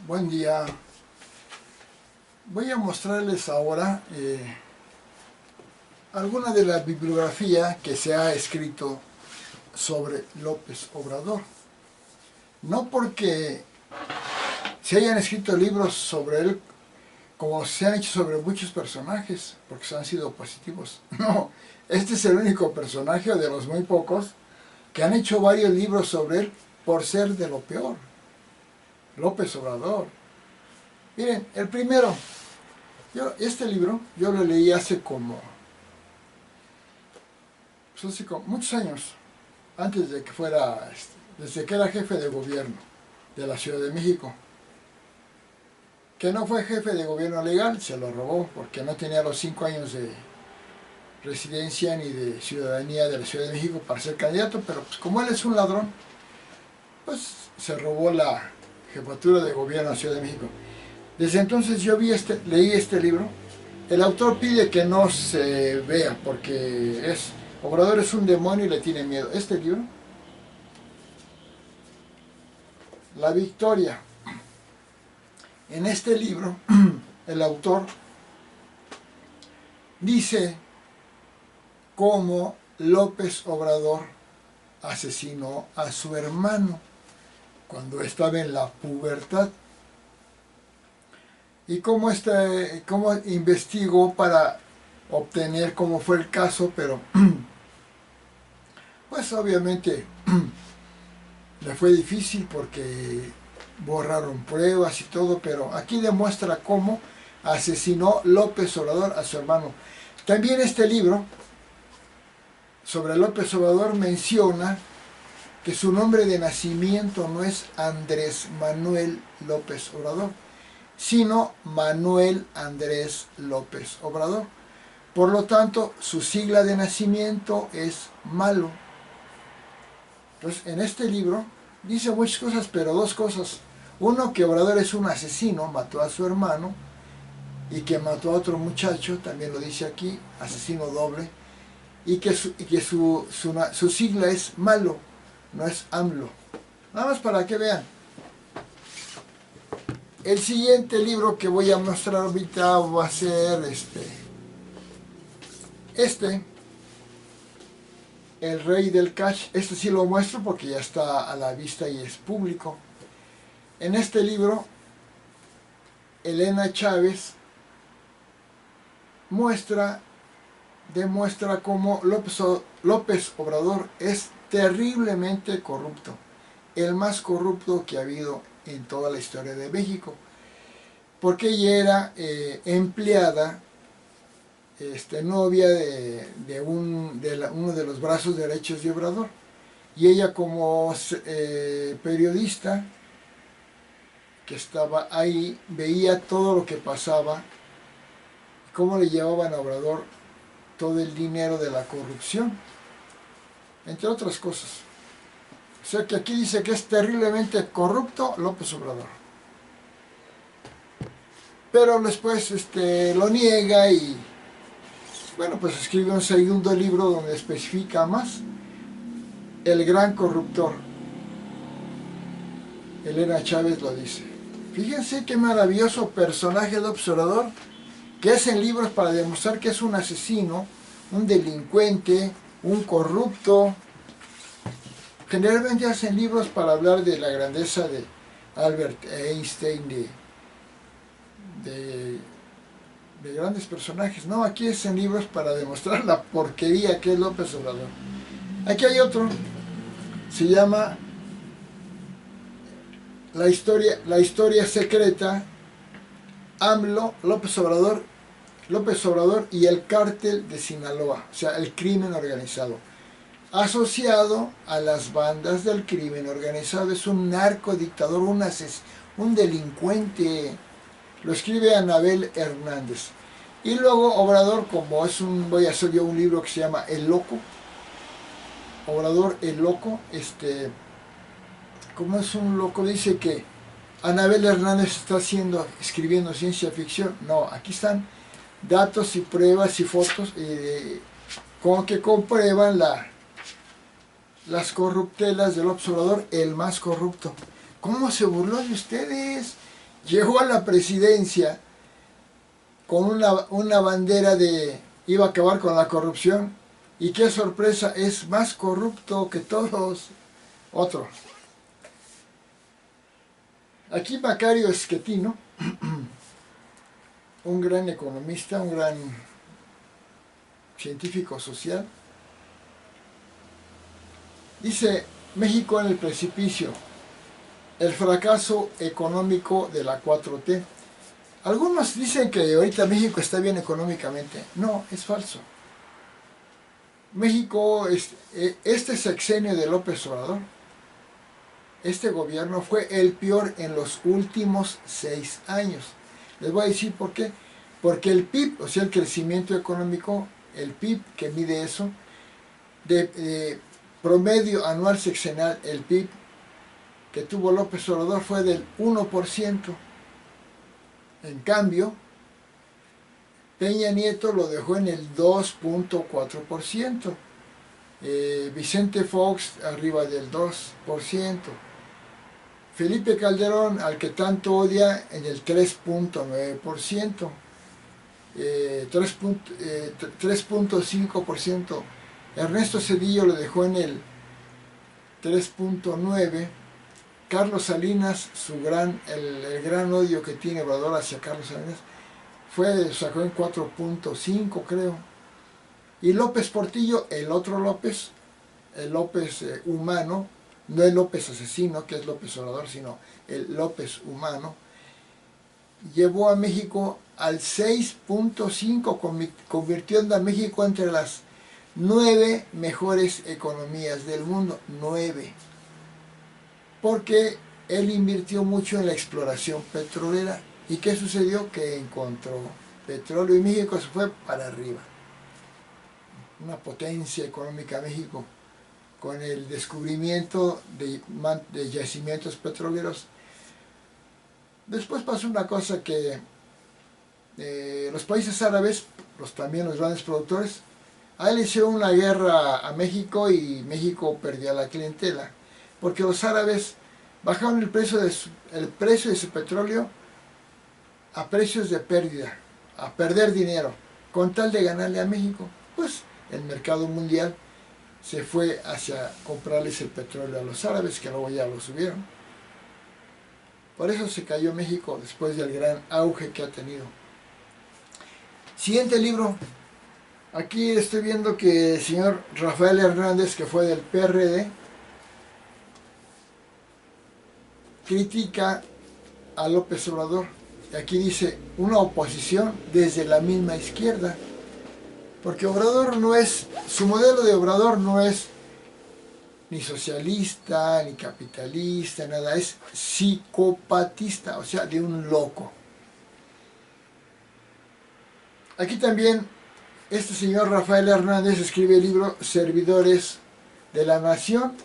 Buen día. Voy a mostrarles ahora alguna de la bibliografía que se ha escrito sobre López Obrador. No porque se hayan escrito libros sobre él como se han hecho sobre muchos personajes, porque han sido positivos. No, este es el único personaje de los muy pocos que han hecho varios libros sobre él por ser de lo peor. López Obrador. Miren, el primero, este libro yo lo leí hace como muchos años, antes de que fuera, desde que era jefe de gobierno de la Ciudad de México. Que no fue jefe de gobierno legal, se lo robó porque no tenía los 5 años de residencia ni de ciudadanía de la Ciudad de México para ser candidato, pero pues como él es un ladrón, pues se robó la jefatura de gobierno de la Ciudad de México. Desde entonces yo leí este libro. El autor pide que no se vea porque Obrador es un demonio y le tiene miedo. Este libro, La Victoria. En este libro, el autor dice cómo López Obrador asesinó a su hermano cuando estaba en la pubertad. Y cómo investigó para obtener cómo fue el caso, pero pues obviamente le fue difícil porque borraron pruebas y todo, pero aquí demuestra cómo asesinó López Obrador a su hermano. También este libro sobre López Obrador menciona que su nombre de nacimiento no es Andrés Manuel López Obrador, sino Manuel Andrés López Obrador. Por lo tanto, su sigla de nacimiento es malo. Entonces, en este libro dice muchas cosas, pero dos cosas. Uno, que Obrador es un asesino, mató a su hermano, y que mató a otro muchacho, también lo dice aquí, asesino doble, y que su sigla es malo, no es AMLO. Nada más para que vean. El siguiente libro que voy a mostrar ahorita va a ser El Rey del Cash. Este sí lo muestro porque ya está a la vista y es público. En este libro, Elena Chávez demuestra cómo López Obrador es terriblemente corrupto, el más corrupto que ha habido en toda la historia de México, porque ella era empleada, novia de uno de los brazos derechos de Obrador, y ella como periodista que estaba ahí veía todo lo que pasaba, cómo le llevaban a Obrador todo el dinero de la corrupción, entre otras cosas. O sea que aquí dice que es terriblemente corrupto López Obrador. Pero después lo niega y, bueno, pues escribe un segundo libro donde especifica más. El gran corruptor. Elena Chávez lo dice. Fíjense qué maravilloso personaje López Obrador, que hacen libros para demostrar que es un asesino, un delincuente, un corrupto. Generalmente hacen libros para hablar de la grandeza de Albert Einstein, de grandes personajes. No, aquí hacen libros para demostrar la porquería que es López Obrador. Aquí hay otro, se llama La historia secreta, AMLO, López Obrador y el cártel de Sinaloa, o sea, el crimen organizado. Asociado a las bandas del crimen organizado, es un narcodictador, un delincuente. Lo escribe Anabel Hernández. Y luego Obrador, como voy a hacer yo un libro que se llama El Loco. Obrador el Loco, como es un loco, dice que Anabel Hernández está escribiendo ciencia ficción. No, aquí están datos y pruebas y fotos como que comprueban las corruptelas del López Obrador, el más corrupto. ¿Cómo se burló de ustedes? llegó a la presidencia con una bandera de iba a acabar con la corrupción, y qué sorpresa, es más corrupto que todos otros. Aquí Macario Schettino, un gran economista, un gran científico social, dice: México en el precipicio, el fracaso económico de la 4T. Algunos dicen que ahorita México está bien económicamente. No, es falso. México, este sexenio de López Obrador, este gobierno fue el peor en los últimos 6 años. Les voy a decir por qué. Porque el PIB, o sea, el crecimiento económico, el PIB que mide eso, de promedio anual sexenal, el PIB que tuvo López Obrador fue del 1%. En cambio, Peña Nieto lo dejó en el 2.4%. Vicente Fox arriba del 2%. Felipe Calderón, al que tanto odia, en el 3.9%. 3.5%. Ernesto Zedillo lo dejó en el 3.9%. Carlos Salinas, el gran odio que tiene Obrador hacia Carlos Salinas, sacó en 4.5, creo. Y López Portillo, el otro López, el López humano, no el López asesino, que es López Obrador, sino el López humano, llevó a México al 6.5, convirtió a México entre las 9 mejores economías del mundo, 9. Porque él invirtió mucho en la exploración petrolera. ¿Y qué sucedió? Que encontró petróleo y México se fue para arriba. Una potencia económica México, con el descubrimiento de yacimientos petroleros. Después pasó una cosa que los países árabes, también los grandes productores, a él hicieron una guerra a México y México perdía la clientela, porque los árabes bajaron el precio de su petróleo a precios de pérdida, a perder dinero, con tal de ganarle a México. Pues el mercado mundial se fue hacia comprarles el petróleo a los árabes, que luego ya lo subieron. Por eso se cayó México después del gran auge que ha tenido. Siguiente libro. Aquí estoy viendo que el señor Rafael Hernández, que fue del PRD, critica a López Obrador. Y aquí dice: una oposición desde la misma izquierda. Porque Obrador no es, su modelo de Obrador no es ni socialista, ni capitalista, nada, es psicopatista, o sea, de un loco. Aquí también este señor Rafael Hernández escribe el libro Servidores de la Nación,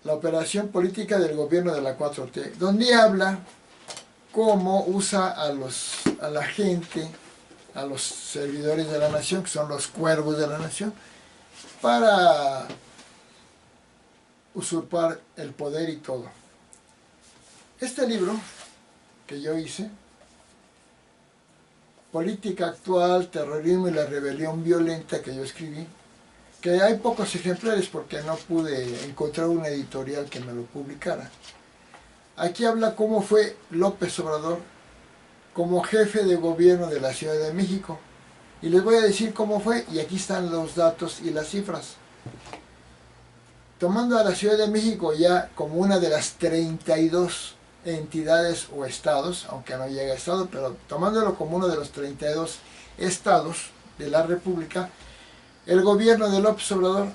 la operación política del gobierno de la 4T, donde habla cómo usa a la gente, a los servidores de la nación, que son los cuervos de la nación, para usurpar el poder y todo. Este libro que yo hice, Política Actual, Terrorismo y la Rebelión Violenta, que yo escribí, que hay pocos ejemplares porque no pude encontrar una editorial que me lo publicara. Aquí habla cómo fue López Obrador como jefe de gobierno de la Ciudad de México. Y les voy a decir cómo fue, y aquí están los datos y las cifras. Tomando a la Ciudad de México ya como una de las 32 entidades o estados, aunque no llega a estado, pero tomándolo como uno de los 32 estados de la República, el gobierno de López Obrador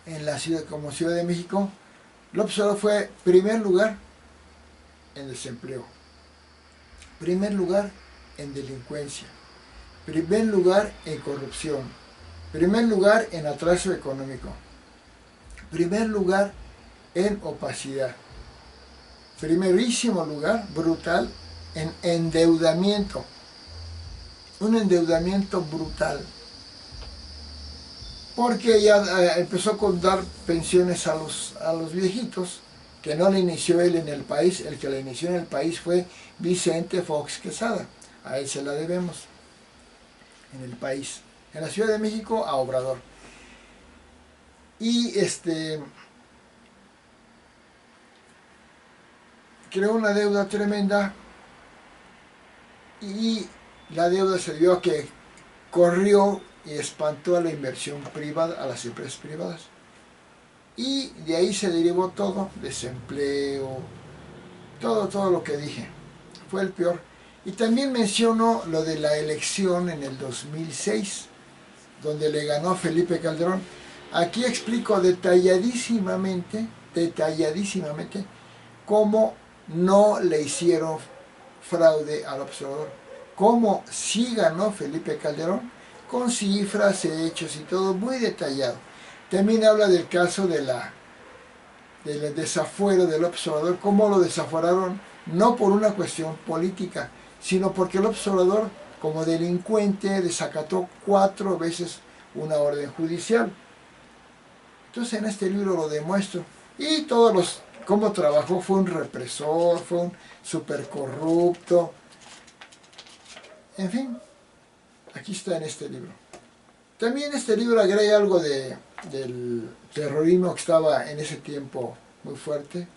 en la ciudad, como Ciudad de México, López Obrador fue primer lugar en desempleo, primer lugar en delincuencia, primer lugar en corrupción, primer lugar en atraso económico, primer lugar en opacidad, primerísimo lugar, brutal, en endeudamiento, un endeudamiento brutal, porque ya empezó con dar pensiones a los viejitos, que no la inició él en el país, el que la inició en el país fue Vicente Fox Quesada, a él se la debemos, en el país, en la Ciudad de México a Obrador. Y creó una deuda tremenda y la deuda se dio a que corrió y espantó a la inversión privada, a las empresas privadas. Y de ahí se derivó todo, desempleo, todo lo que dije. Fue el peor. Y también menciono lo de la elección en el 2006, donde le ganó Felipe Calderón. Aquí explico detalladísimamente, cómo no le hicieron fraude al observador. Cómo sí ganó Felipe Calderón, con cifras, hechos y todo muy detallado. También habla del caso del desafuero del observador, cómo lo desaforaron no por una cuestión política, sino porque el observador, como delincuente, desacató 4 veces una orden judicial. Entonces en este libro lo demuestro. Y cómo trabajó, fue un represor, fue un super corrupto. En fin, aquí está en este libro. También este libro agrega algo del terrorismo que estaba en ese tiempo muy fuerte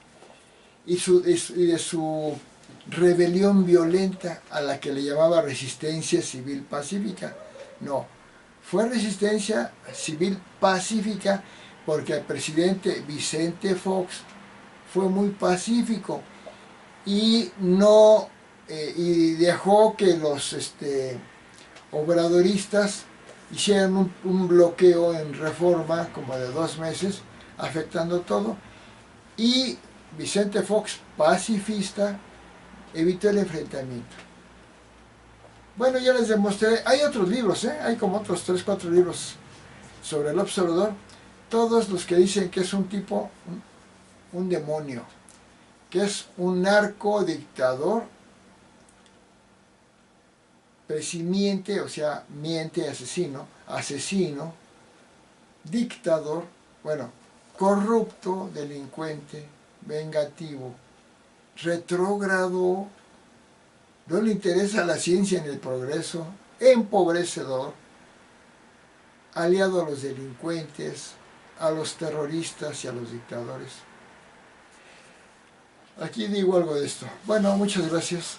y de su rebelión violenta a la que le llamaba resistencia civil pacífica. No, fue resistencia civil pacífica porque el presidente Vicente Fox fue muy pacífico y no y dejó que los obradoristas hicieron un bloqueo en Reforma como de 2 meses, afectando todo, y Vicente Fox, pacifista, evitó el enfrentamiento. Bueno, ya les demostré, hay otros libros, hay como otros 3, 4 libros sobre el observador, todos los que dicen que es un tipo, un demonio, que es un narcodictador, presimiente, o sea, miente, asesino, dictador, bueno, corrupto, delincuente, vengativo, retrógrado, no le interesa la ciencia ni el progreso, empobrecedor, aliado a los delincuentes, a los terroristas y a los dictadores. Aquí digo algo de esto. Bueno, muchas gracias.